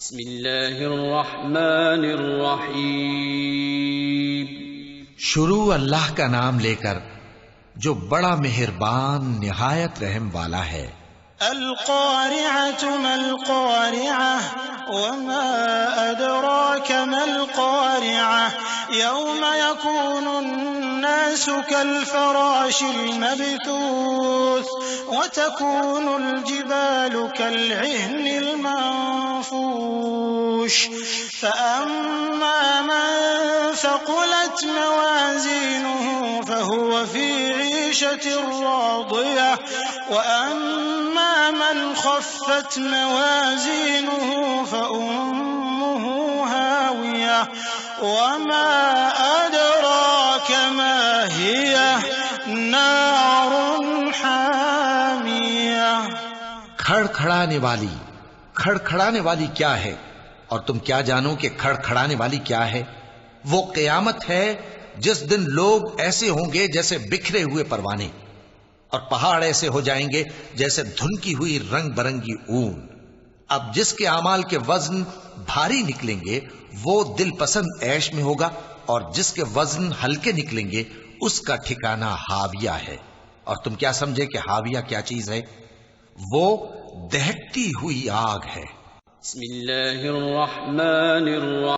بسم اللہ الرحمن الرحیم۔ شروع اللہ کا نام لے کر جو بڑا مہربان نہایت رحم والا ہے۔ القارعة ما القارعة وما أدراك ما القارعة يوم يكون الناس كالفراش المبثوث وتكون الجبال كالعهن المنفوش فأما من ثقلت موازينه فهو في عيشة راضية وأما من خفت موازينه فأمه هاوية وما أدراك ما هي نار حامية۔ کھڑکھڑانے والی کیا ہے، اور تم کیا جانو کہ کھڑکھڑانے والی کیا ہے؟ وہ قیامت ہے جس دن لوگ ایسے ہوں گے جیسے بکھرے ہوئے پروانے، اور پہاڑ ایسے ہو جائیں گے جیسے دھنکی ہوئی رنگ برنگی اون۔ اب جس کے اعمال کے وزن بھاری نکلیں گے وہ دل پسند عیش میں ہوگا، اور جس کے وزن ہلکے نکلیں گے اس کا ٹھکانہ ہاویہ ہے۔ اور تم کیا سمجھے کہ ہاویہ کیا چیز ہے؟ وہ دہکتی ہوئی آگ ہے۔ بسم اللہ الرحمن الرحیم۔